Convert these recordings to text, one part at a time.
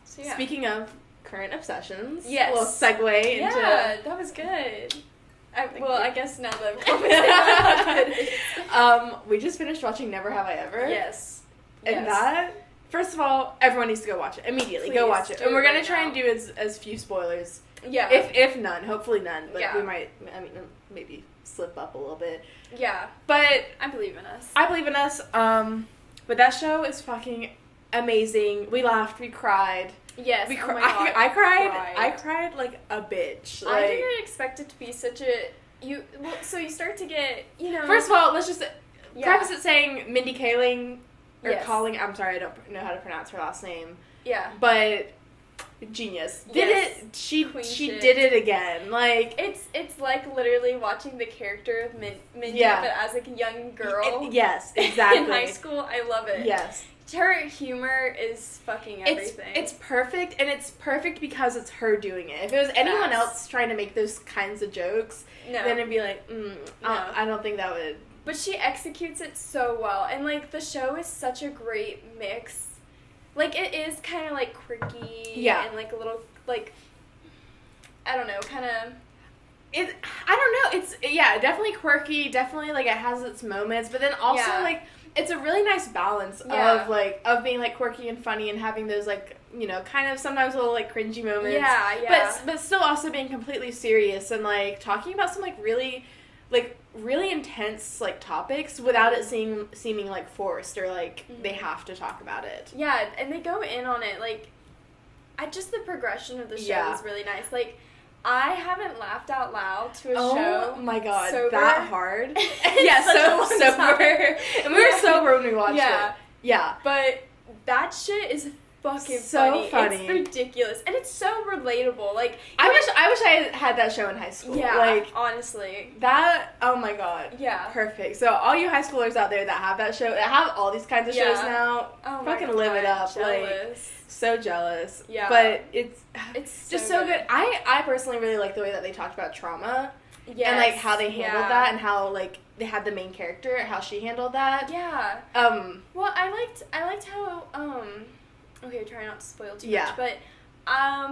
Speaking of current obsessions, yes. a little segue into... Yeah, that was good. I guess now that we just finished watching Never Have I Ever. Yes. And that, first of all, everyone needs to go watch it. Immediately, go watch it. And we're going to try and do as few spoilers. Yeah. If none. Hopefully none. But we might, maybe slip up a little bit. Yeah. But... I believe in us. But that show is fucking amazing. We laughed. We cried. Yes. I cried like a bitch. I didn't expect it to be such a... So you start to get, First of all, let's just preface it saying Mindy Kaling, or Calling, I'm sorry, I don't know how to pronounce her last name. Yeah. But genius. She did it again. Like, it's like literally watching the character of Mindy, but as like a young girl. Yes, exactly. In high school, I love it. Yes. Her humor is fucking everything. It's perfect, and it's perfect because it's her doing it. If it was anyone else trying to make those kinds of jokes, then it'd be like, I don't think that would. But she executes it so well, and like the show is such a great mix. Like, it is kind of like quirky, and like a little like, I don't know, kind of. I don't know. It's definitely quirky. Definitely like it has its moments, but then also like. It's a really nice balance of being like quirky and funny and having those like, kind of sometimes a little like cringy moments. Yeah. But still also being completely serious and like talking about some like really intense like topics without it seeming like forced or like they have to talk about it. Yeah, and they go in on it like just the progression of the show is really nice. Like, I haven't laughed out loud to a show. Oh my god, sober. that hard. Sober. And we were sober when we watched it. Yeah. But that shit is fucking so funny. It's ridiculous. And it's so relatable. Like, I wish I had that show in high school. Yeah, like, honestly. That, oh my god. Yeah. Perfect. So all you high schoolers out there that have that show, that have all these kinds of shows now, fucking live it up. Jealous. Like, so jealous. Yeah. But it's just so good. I personally really like the way that they talked about trauma. Yes. And like how they handled that and how like they had the main character, how she handled that. Yeah. Well, I liked how okay, try not to spoil too much, but I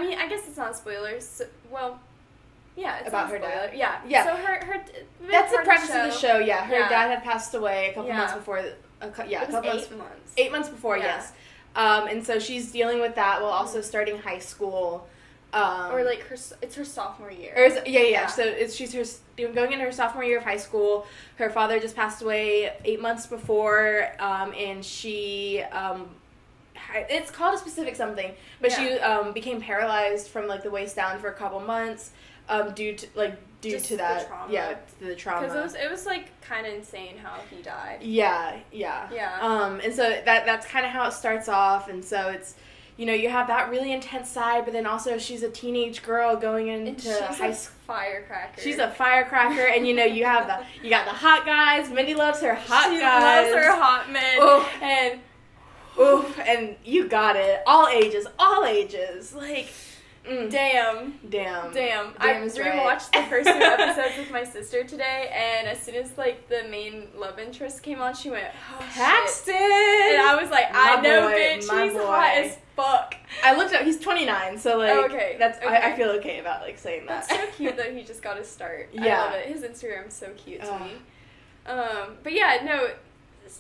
mean, I guess it's not spoilers. So, well, yeah, it's about not her dad. Yeah. Yeah. So her that's the premise of the show. Yeah, her dad had passed away a couple months before. A couple months. 8 months before, yes. And so she's dealing with that while also starting high school. Or like it's her sophomore year. So she's going into her sophomore year of high school. Her father just passed away 8 months before, and she it's called a specific something, but she became paralyzed from like the waist down for a couple months, due to that trauma. To the trauma. Because it was like kind of insane how he died. Yeah. And so that's kind of how it starts off, and so it's. You have that really intense side, but then also she's a teenage girl going into high school. Firecracker. She's a firecracker, and you got the hot guys. Mindy loves her hot guys. She loves her hot men. And you got it. All ages. Like, Damn. I rewatched the first 2 episodes with my sister today, and as soon as like the main love interest came on, she went, Paxton! And I was like, I know, bitch, he's hot as fuck. I looked up, he's 29, so like, that's okay. I feel okay about like saying that. That's so cute that he just got his start. Yeah. I love it. His Instagram's so cute to me. But yeah, no,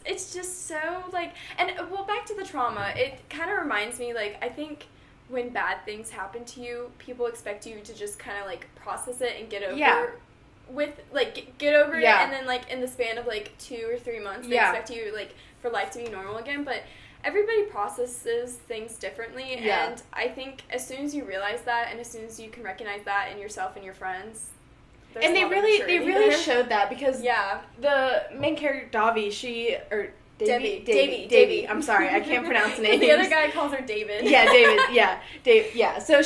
it's just so like, and well, back to the trauma, it kind of reminds me, like, I think when bad things happen to you, people expect you to just kind of like process it and get over get over it, and then like in the span of like 2 or 3 months they expect you like for life to be normal again. But everybody processes things differently, and I think as soon as you realize that, and as soon as you can recognize that in yourself and your friends, and they really showed that, because the main character Davy. I'm sorry, I can't pronounce names. The other guy calls her David. Yeah, David. Yeah. So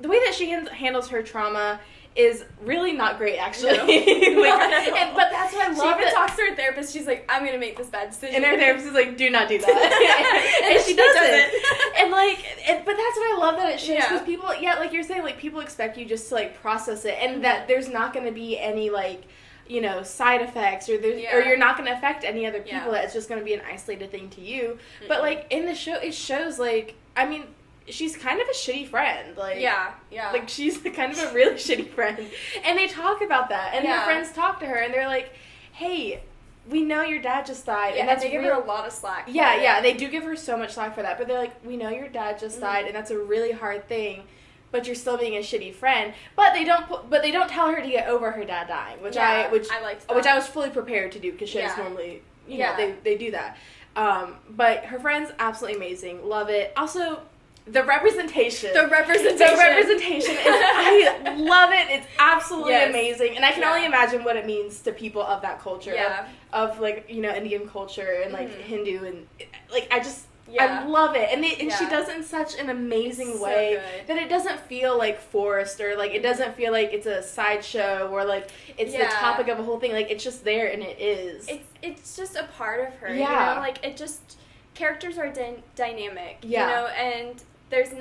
the way that she handles her trauma is really not great, actually. No. But that's why I love it. She even talks to her therapist. She's like, I'm gonna make this bad decision. And her therapist is like, do not do that. and she doesn't. And but that's what I love that it shows, because people, like you're saying, like people expect you just to like process it, and that there's not gonna be any like side effects, or you're not going to affect any other people. That it's just going to be an isolated thing to you. Mm-mm. But like in the show, it shows like, I mean, she's kind of a shitty friend. Like, like she's kind of a really shitty friend, and they talk about that, and her friends talk to her, and they're like, hey, we know your dad just died, and they give her a lot of slack. They do give her so much slack for that, but they're like, we know your dad just died, and that's a really hard thing, but you're still being a shitty friend. But they don't tell her to get over her dad dying, which I liked that. Which I was fully prepared to do, because shows normally, they do that. But her friend's absolutely amazing, love it. Also, the representation. The representation is, I love it. It's absolutely amazing. And I can only imagine what it means to people of that culture. Of like, Indian culture and like Hindu, and like, I love it. And she does it in such an amazing way that it doesn't feel like forced, or like it doesn't feel like it's a sideshow, or like it's the topic of a whole thing. Like, it's just there, and it is. It's just a part of her. Like, it just, characters are dynamic. And there's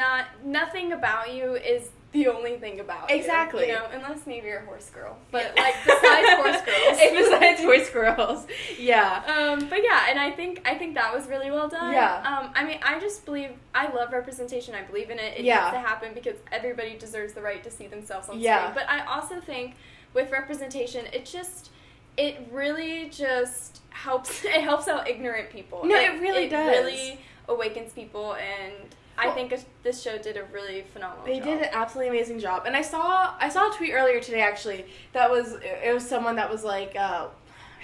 nothing about you is the only thing about you. Exactly. Unless maybe you're a horse girl. But, like, besides horse girls. Besides horse girls. Yeah. But, yeah, and I think that was really well done. Yeah. I mean, I just believe, I love representation. I believe in it. It needs to happen, because everybody deserves the right to see themselves on screen. But I also think with representation, it really just helps. It helps out ignorant people. No, it really does. It really awakens people, and I think this show did a really phenomenal job. They did an absolutely amazing job. And I saw a tweet earlier today, actually, it was someone that was like, I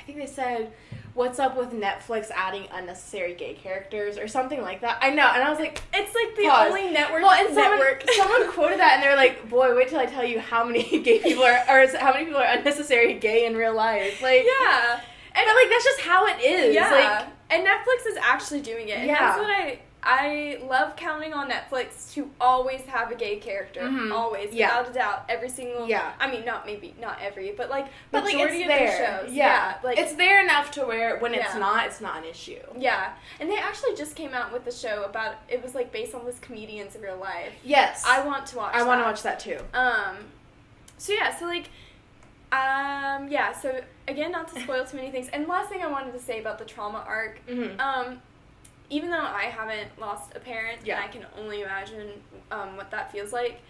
think they said, what's up with Netflix adding unnecessary gay characters, or something like that. I know, and I was like, it's like the only network. Well, and someone quoted that, and they're like, boy, wait till I tell you how many gay people are, or how many people are unnecessary gay in real life. Like, and but like, that's just how it is. Like, and Netflix is actually doing it, and that's what I love counting on Netflix to always have a gay character. Always, without a doubt. Every single... I mean, not every, but like, majority of their shows. Like, it's there enough to where when it's not an issue. Yeah. And they actually just came out with a show about... It was, like, based on this comedians in real life. Yes. I want to watch that. I want to watch that, too. So, again, not to spoil too many things. And last thing I wanted to say about the trauma arc... even though I haven't lost a parent, and I can only imagine what that feels like,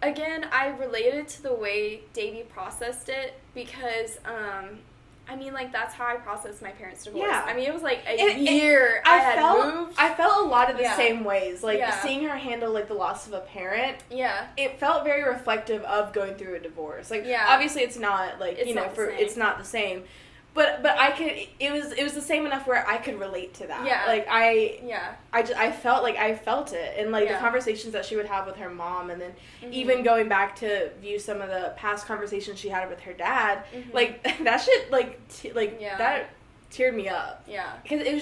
again, I related to the way Davey processed it, because, I mean, like, that's how I processed my parents' divorce. Yeah. I mean, it was like a year I had moved. I felt a lot of the same ways. Like, seeing her handle, like, the loss of a parent. Yeah. It felt very reflective of going through a divorce. Like, obviously it's not, like, it's not the same. But it was the same enough where I could relate to that. Yeah. Like, I felt it. And, like, the conversations that she would have with her mom, and then even going back to view some of the past conversations she had with her dad, like, that shit, that teared me up. Yeah. Because it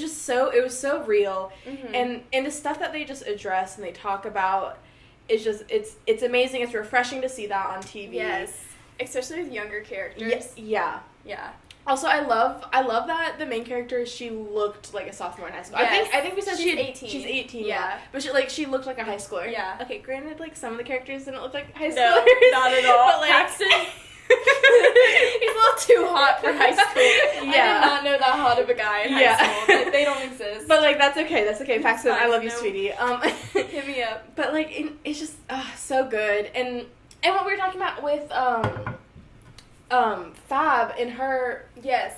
was so real. And the stuff that they just address and they talk about is just, it's amazing. It's refreshing to see that on TV. Yes. Especially with younger characters. Yeah. Also, I love that the main character, she looked like a sophomore in high school. Yes. I think we said she's 18. She's 18, yeah. But she looked like a high schooler. Yeah. Okay, granted, like, some of the characters didn't look like high schoolers. No, not at all. But, like, Paxton, he's a little too hot for high school. Yeah. I did not know that hot of a guy in high school. Like, they don't exist. But, like, that's okay. Paxton, I love you, sweetie. Hit me up. But, like, it's just so good. And what we were talking about with Fab and her... Yes.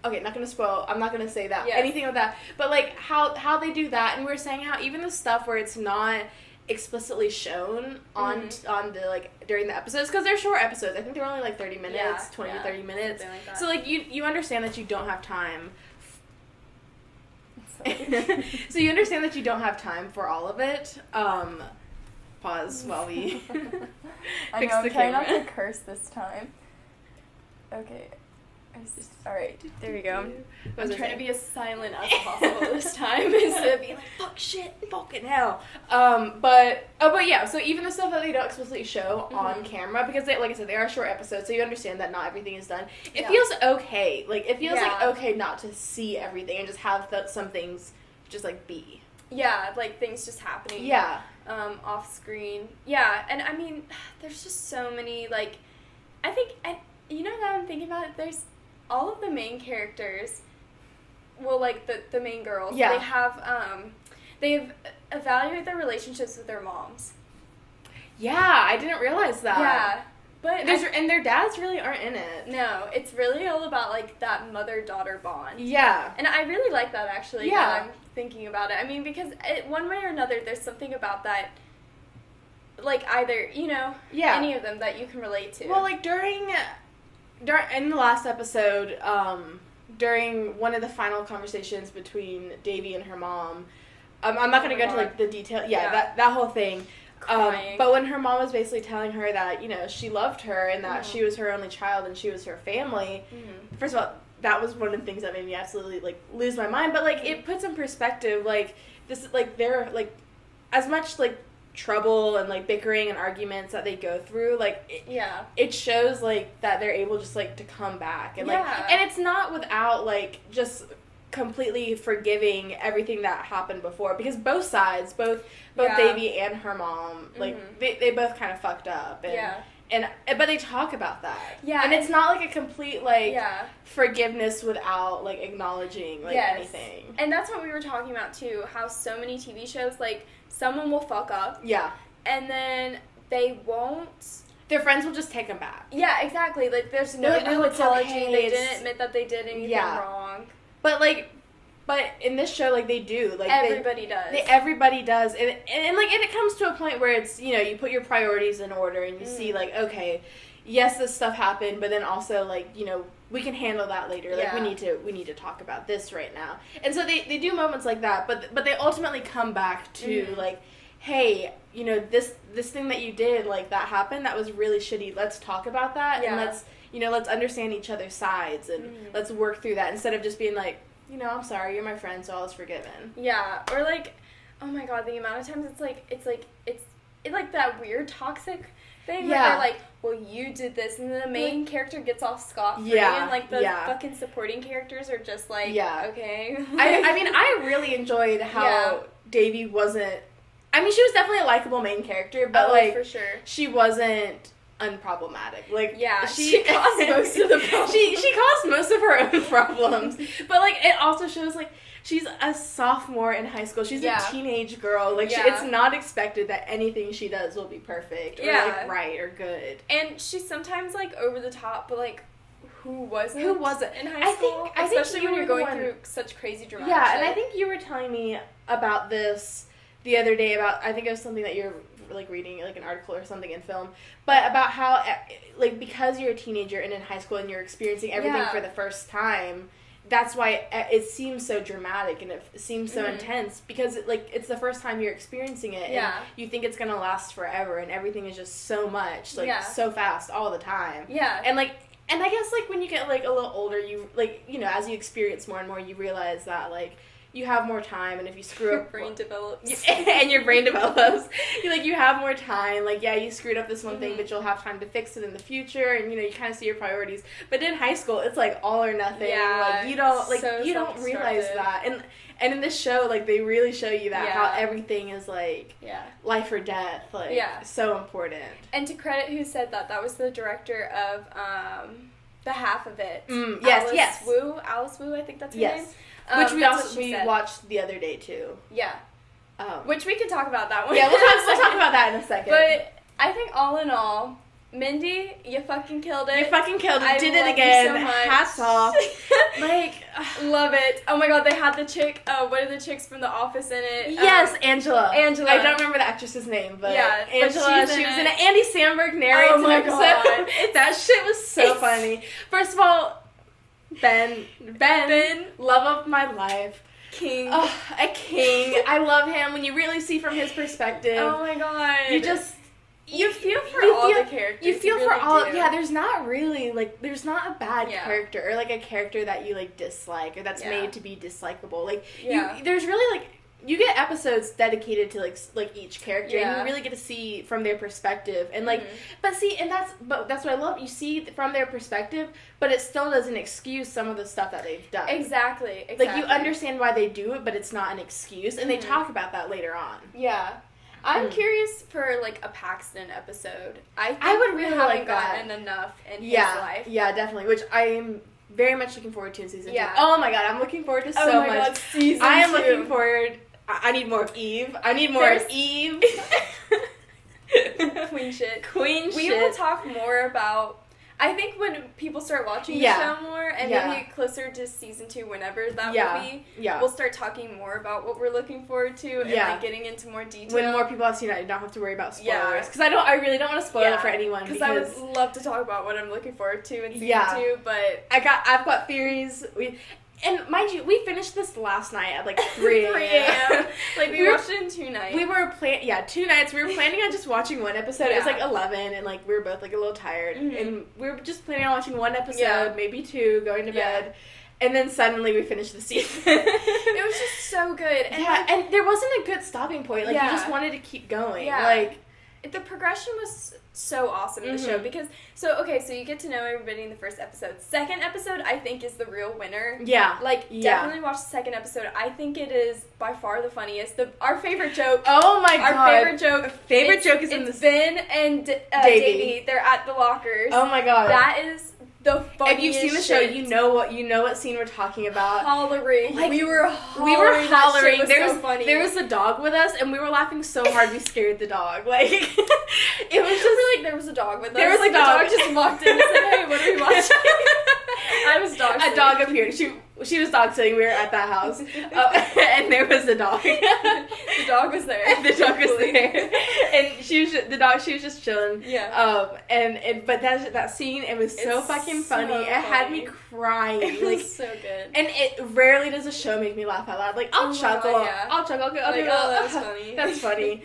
Okay, not gonna spoil. I'm not gonna say that anything of that. But like how they do that, and we were saying how even the stuff where it's not explicitly shown on the, like, during the episodes, because they're short episodes. I think they're only like 30 minutes, 20 to 30 minutes. Like that. So like you understand that you don't have time. So you understand that you don't have time for all of it. Pause while we fix I know, the I'm trying camera. not to curse this time. Okay. Alright, there we go. I'm trying to be as silent as possible this time instead of being like, fuck shit, fucking hell. But yeah, so even the stuff that they don't explicitly show on camera, because they, like I said, they are short episodes, so you understand that not everything is done. It feels okay. Like, it feels like okay not to see everything and just have some things just, like, be. Yeah, like, things just happening. Yeah. Off screen. Yeah, and I mean, there's just so many, like, I think you know, now I'm thinking about it, there's all of the main characters, well, like, the main girls, Yeah. they've evaluated their relationships with their moms. Yeah, I didn't realize that. Yeah. But and their dads really aren't in it. No, it's really all about, like, that mother-daughter bond. Yeah. And I really like that, actually, Yeah. now I'm thinking about it. I mean, because one way or another, there's something about that, like, either, you know, any of them that you can relate to. Well, like, during in the last episode, during one of the final conversations between Davy and her mom, I'm not going to go into, like, the detail. Yeah, that whole thing. But when her mom was basically telling her that, you know, she loved her and that she was her only child and she was her family, first of all, that was one of the things that made me absolutely, like, lose my mind. But, like, it puts in perspective, like, this, like, they're, like, as much, like, trouble and, like, bickering and arguments that they go through, like, it shows, like, that they're able just, like, to come back. And, like, and it's not without, like, just completely forgiving everything that happened before, because both sides, both Davy and her mom, like, they both kind of fucked up, and but they talk about that, and it's not like a complete, like, forgiveness without, like, acknowledging, like, anything. And that's what we were talking about too, how so many TV shows, like, someone will fuck up, and then they won't, their friends will just take them back. Yeah, exactly. Like, there's no real apology. Okay. They didn't admit that they did anything wrong. But, like, in this show, like, they do. Like, everybody does. Everybody does. And, like, and it comes to a point where it's, you know, you put your priorities in order and you see, like, okay, yes, this stuff happened, but then also, like, you know, we can handle that later. Like, we need to talk about this right now. And so they do moments like that, but they ultimately come back to, like, hey, you know, this thing that you did, like, that happened, that was really shitty. Let's talk about that, and let's understand each other's sides, and let's work through that, instead of just being like, you know, I'm sorry, you're my friend, so all is forgiven. Yeah, or, like, oh my god, the amount of times it's like that weird toxic thing where they're like, well, you did this, and then the main character gets off scot-free, and, like, the fucking supporting characters are just like, okay. I mean, I really enjoyed how Davy wasn't, I mean, she was definitely a likable main character, but, like, for sure, she wasn't unproblematic. Like, she caused most of the problems. She caused most of her own problems. But, like, it also shows, like, she's a sophomore in high school. She's a teenage girl. Like, it's not expected that anything she does will be perfect or, like, right or good. And she's sometimes, like, over the top, but, like, who wasn't in high school? I Especially think when you're going through such crazy dramatic shit. And I think you were telling me about this the other day, about, I think it was something that you're, like, reading, like, an article or something in film, but about how, like, because you're a teenager and in high school and you're experiencing everything for the first time, that's why it seems so dramatic and it seems so intense, because, like, it's the first time you're experiencing it, and you think it's gonna last forever, and everything is just so much, like, so fast all the time. And, like, and I guess, like, when you get, like, a little older, you, like, you know, as you experience more and more, you realize that, like, you have more time, and if you screw up... Your brain develops. And your brain develops. You have more time. Like, you screwed up this one thing, but you'll have time to fix it in the future, and, you know, you kind of see your priorities. But in high school, it's, like, all or nothing. Like, you don't realize that. And in this show, like, they really show you that, how everything is, like, life or death. Like, so important. And to credit who said that, that was the director of, The Half of It. Yes. Alice Wu, I think that's her name. Which we watched the other day, too. Yeah. Which we can talk about that one. Yeah, we'll talk about that in a second. But I think all in all, Mindy, you fucking killed it. You fucking killed it. Did it again. So much. Hats off. Like, love it. Oh my god, they had the chick, what are the chicks from The Office in it? Yes, Angela. I don't remember the actress's name, but Angela, she was in it. Andy Samberg narrates an episode. God. That shit was so funny. First of all, Ben, love of my life. King. Oh, a king. I love him. When you really see from his perspective. Oh my god. You feel for all the characters. You feel for all. Yeah, there's not really, like, there's not a bad character, or, like, a character that you, like, dislike, or that's made to be dislikable. Like, there's really, like, you get episodes dedicated to, like each character, and you really get to see from their perspective, and, like, but that's what I love. You see from their perspective, but it still doesn't excuse some of the stuff that they've done. Exactly. Like, you understand why they do it, but it's not an excuse, and they talk about that later on. Yeah. I'm curious for, like, a Paxton episode. I think I would really we haven't like that. gotten enough in his Yeah, life. yeah, definitely. Which I'm very much looking forward to in season 2. Yeah. Oh my god, I'm looking forward to so Oh my much. god, season 2. I am looking forward. I need more of Eve. I need more of Eve. Queen shit. Queen shit. We will talk more about... I think when people start watching the show more, and maybe closer to season 2, whenever that will be, we'll start talking more about what we're looking forward to and like getting into more detail. When more people have seen it, I don't have to worry about spoilers. Because I really don't want to spoil it for anyone. Because I would love to talk about what I'm looking forward to in season 2, but I've got theories. And mind you, we finished this last night at like 3 a.m. Like, we watched it in 2 nights. We were 2 nights. We were planning on just watching one episode. It was like 11, and like we were both like a little tired. And we were just planning on watching one episode, maybe 2, going to bed. And then suddenly we finished the season. It was just so good. And and there wasn't a good stopping point. Like, you just wanted to keep going. Yeah. Like, the progression was so awesome in the show because so you get to know everybody in the first episode. Second episode, I think, is the real winner. Yeah. Like, definitely watch the second episode. I think it is by far the funniest. Our favorite joke. Oh my god. Our favorite joke. Favorite joke is in the Ben and Davey. They're at the lockers. Oh my god. That is the funniest. If you've seen the show, you know what scene we're talking about. Hollering. Like, we were hollering. That shit was so funny. There was a dog with us, and we were laughing so hard we scared the dog. Like, it was just like, there was a dog with us. There was like, a dog. The dog just walked in and said, "Hey, what are we watching?" I was dog sitting. A dog appeared. She was dog sitting. We were at that house, and there was a dog. The dog was there. The dog was there, and she was just chilling. Yeah. But that scene, it was so fucking funny. It had me crying. It was so good. And it rarely does a show make me laugh out loud. Like, I'll chuckle. God, yeah. I'll chuckle. I'll like, do that was funny. That's funny.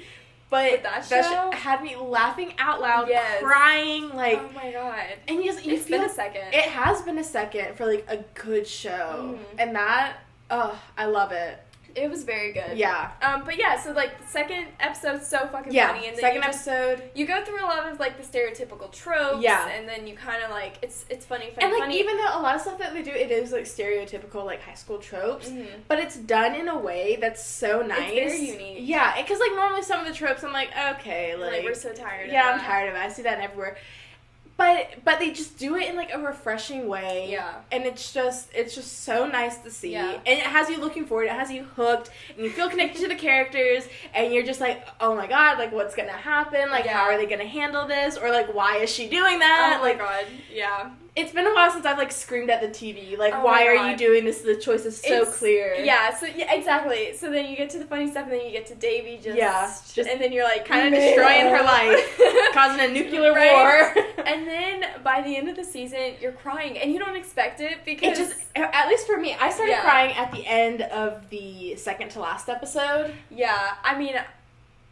But that show had me laughing out loud, crying, like... Oh my god. And you it's feel... been a second. It has been a second for, like, a good show. And that... I love it. It was very good. Yeah. But yeah, so, like, the second episode's so fucking funny. And then second episode... You go through a lot of, like, the stereotypical tropes. Yeah. And then you kind of, like, it's funny. And, like, even though a lot of stuff that they do, it is, like, stereotypical, like, high school tropes. But it's done in a way that's so nice. It's very unique. Yeah. Because, like, normally some of the tropes, I'm like, okay, like... we're so tired of I'm tired of it. I see that everywhere. But they just do it in, like, a refreshing way. Yeah. And it's just so nice to see. Yeah. And it has you looking forward. It has you hooked. And you feel connected to the characters. And you're just like, oh my god, like, what's going to happen? Like, how are they going to handle this? Or, like, why is she doing that? Oh my god. Yeah. It's been a while since I've, like, screamed at the TV. Like, why are you doing this? The choice is so clear. Yeah, so, exactly. So then you get to the funny stuff, and then you get to Davy just and then you're like... Kind of destroying her life. Causing a nuclear war. And then, by the end of the season, you're crying, and you don't expect it, because... It just, at least for me, I started crying at the end of the second to last episode. Yeah, I mean...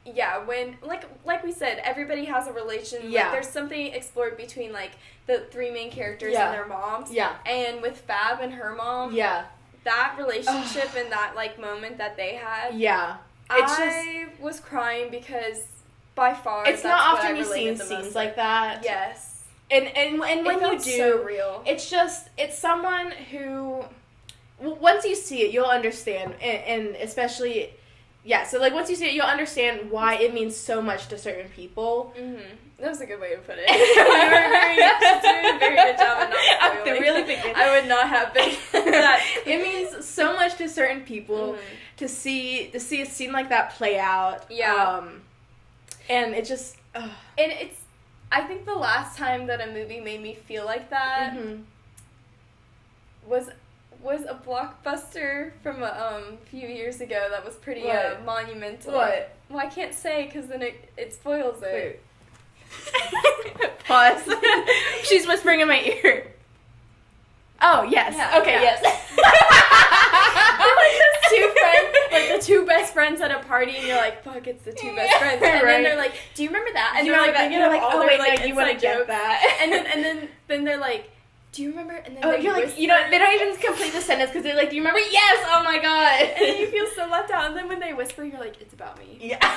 Yeah, when, like we said, everybody has a relation. Yeah. Like, there's something explored between, like, the 3 main characters and their moms. Yeah. And with Fab and her mom. Yeah. That relationship and that, like, moment that they had. Yeah. I was crying because, by far, it's that's not what often I you see scenes like that. Yes. And when you do, so real. It's someone who, once you see it, you'll understand, and especially... Yeah, so, like, once you see it, you'll understand why it means so much to certain people. That was a good way to put it. You did a very good job of not spoiling. Really big. I would not have been that. It means so much to certain people to see a scene like that play out. Yeah. And it just... And it's... I think the last time that a movie made me feel like that was a blockbuster from a few years ago that was pretty monumental. What? Well, I can't say because then it spoils it. Pause. She's whispering in my ear. Oh, yes. Yeah, okay, yes. Like those 2 friends, like the 2 best friends at a party, and you're like, fuck, it's the 2 best friends. And then they're like, do you remember that? And you're like, oh, wait, no, you want to get that. And then they're like, do you remember? And then you're like, they don't even complete the sentence because they're like, do you remember? Yes! Oh my god! And then you feel so left out. And then when they whisper, you're like, it's about me. Yeah.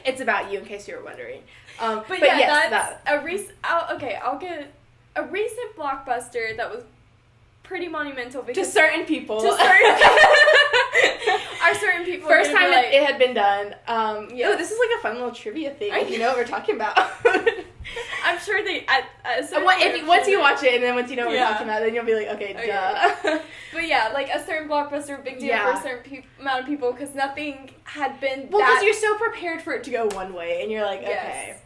It's about you, in case you were wondering. But yeah, yes, that's a recent... I'll get a recent blockbuster that was pretty monumental because... To certain people. Are certain people First gonna time be like, it had been done. Yes. Oh, this is like a fun little trivia thing. If you know what we're talking about. I'm sure they. Once you watch it and then once you know what we're Yeah. talking about, then you'll be like, okay, Okay. duh. But yeah, like a certain blockbuster, big deal Yeah. for a certain amount of people because nothing had been. Well, because that you're so prepared for it to go one way, and you're like, okay. Yes.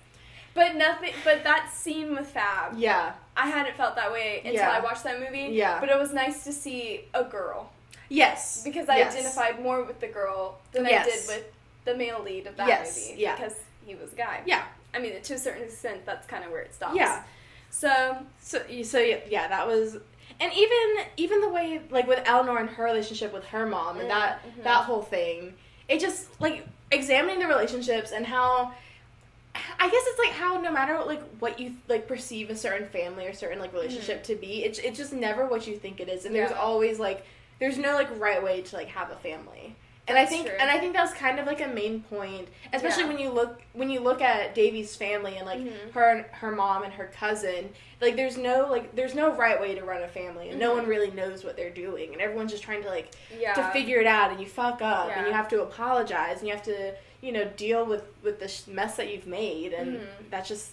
But that scene with Fab, Yeah. I hadn't felt that way until Yeah. I watched that movie. Yeah. But it was nice to see a girl. Yes. Because I Yes. identified more with the girl than Yes. I did with the male lead of that Yes. movie. Yeah. Because he was a guy. Yeah. I mean, to a certain extent, that's kind of where it stops. Yeah. So Yeah, that was, and even the way, like, with Eleanor and her relationship with her mom and that whole thing, it just, like, examining the relationships and how, I guess it's like how no matter like what you like perceive a certain family or certain like relationship to be, it's just never what you think it is, and there's always like there's no like right way to like have a family. And That's I think true. and I think that's kind of like a main point, especially when you look at Davey's family and like her mom and her cousin, like there's no right way to run a family, and no one really knows what they're doing, and everyone's just trying to like to figure it out, and you fuck up and you have to apologize and you have to deal with the mess that you've made, and that's just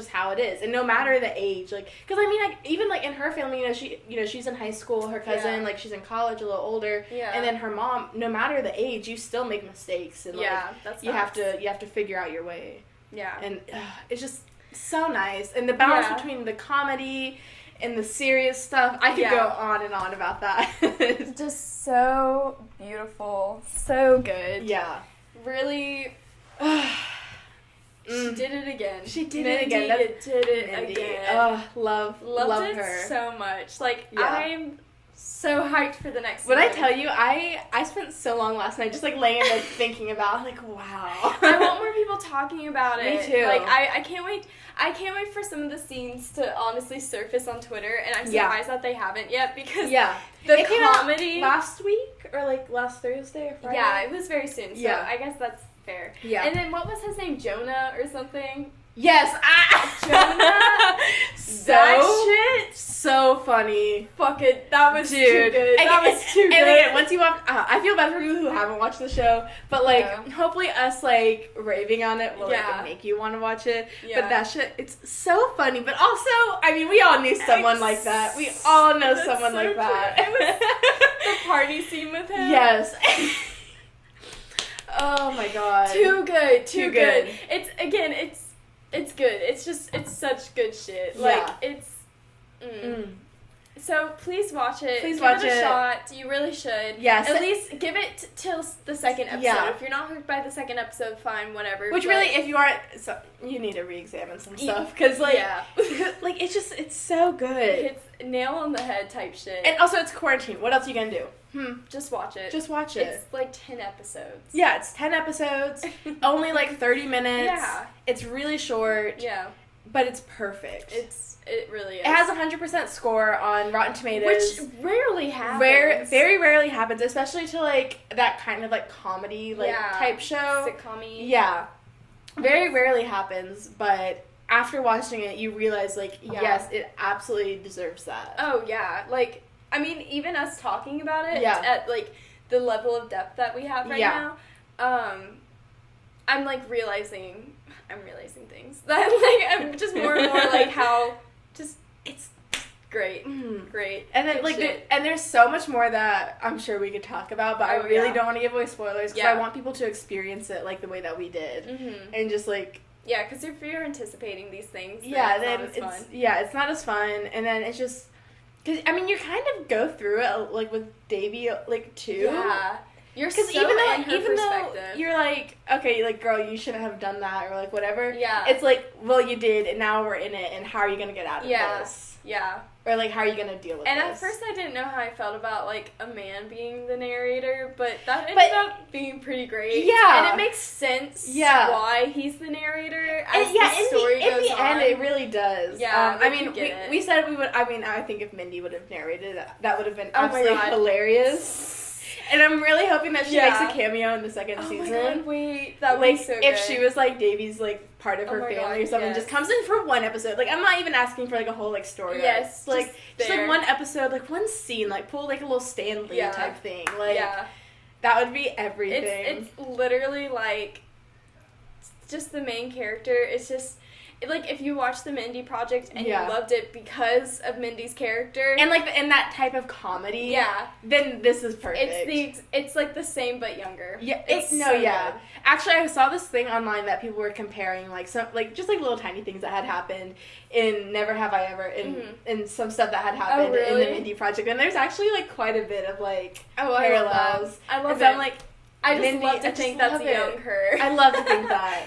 how it is. And no matter the age, like, because I mean, like, even like in her family, she's in high school, her cousin like she's in college, a little older, and then her mom, no matter the age, you still make mistakes, and that's you have to figure out your way. And it's just so nice, and the balance between the comedy and the serious stuff, I could go on and on about that. It's just so beautiful, so good. Really, she did it again. She did Mindy it again. Did it again. Loved it her so much. Like, I'm so hyped for the next one. When I tell you, I spent so long last night just like laying in bed thinking about, like, wow. I want more people talking about it. Me too. Like, I can't wait. I can't wait for some of the scenes to honestly surface on Twitter, and I'm surprised that they haven't yet, because the comedy last week or like last Thursday or Friday. Yeah, it was very soon. So I guess that's fair. Yeah. And then what was his name? Jonah or something? Yes. Jonah. That shit. So funny. Fuck it. That was too good. That was too good. And again, once you watch, I feel bad for people who haven't watched the show, but like, hopefully us like raving on it will like make you want to watch it. But that shit, it's so funny. But also, I mean, we all knew someone like that. We all know someone like that. It was the party scene with him. Yes. Oh my god. Too good. Too good. It's good. It's such good shit. Like, it's... So, please watch it. Please give watch it a it. shot. You really should. Yes. At least give it till the second episode. Yeah. If you're not hooked by the second episode, fine, whatever. Which really, if you aren't, you need to re-examine some stuff. Because, like, like, it's so good. It's nail on the head type shit. And also, it's quarantine. What else are you going to do? Just watch it. Just watch it. It's like 10 episodes. Yeah, it's 10 episodes. Only like 30 minutes. Yeah. It's really short. Yeah. But it's perfect. It really is. It has a 100% score on Rotten Tomatoes. Which rarely happens. Very rarely happens, especially to like that kind of like comedy like type show. Sitcom-y. Yeah. Very rarely happens, but after watching it, you realize like, yes, it absolutely deserves that. Oh, yeah. Like, I mean, even us talking about it at, like, the level of depth that we have right now, I'm, like, realizing things. That, like, I'm just more and more, like, how just, it's great. Great. And then, like, there's so much more that I'm sure we could talk about, but I really don't want to give away spoilers, because I want people to experience it, like, the way that we did. And just, like... Yeah, because if you're anticipating these things, then it's not as fun. Yeah, it's not as fun, and then it's just... Cause, I mean, you kind of go through it, like, with Davey, like, too. Yeah. You're so even though, in her perspective. Though you're like, okay, like, girl, you shouldn't have done that, or, like, whatever. Yeah. It's like, well, you did, and now we're in it, and how are you going to get out of this? Yeah. Or, like, how are you going to deal with this? And at first I didn't know how I felt about, like, a man being the narrator, but that ended up being pretty great. Yeah. And it makes sense why he's the narrator as the story goes on. In the end, it really does. Yeah, I mean, we said we would, I mean, I think if Mindy would have narrated it, that would have been absolutely hilarious. And I'm really hoping that she makes a cameo in the second season. Oh my god, wait. That would be so good. If she was, like, Davey's, like, part of her family or something, just comes in for one episode. Like, I'm not even asking for, like, a whole, like, story. Yes. Like, just like, one episode, like, one scene, like, pull, like, a little Stan Lee type thing. Like, That would be everything. It's literally like just the main character. It's just like if you watched the Mindy Project and you loved it because of Mindy's character and like in that type of comedy, then this is perfect. It's like the same but younger. Yeah, it's good. Actually, I saw this thing online that people were comparing like some like just like little tiny things that had happened in Never Have I Ever and some stuff that had happened in the Mindy Project, and there's actually like quite a bit of like parallels. I love it. I'm like, I just Mindy, love to think that's a young her. I love to think that.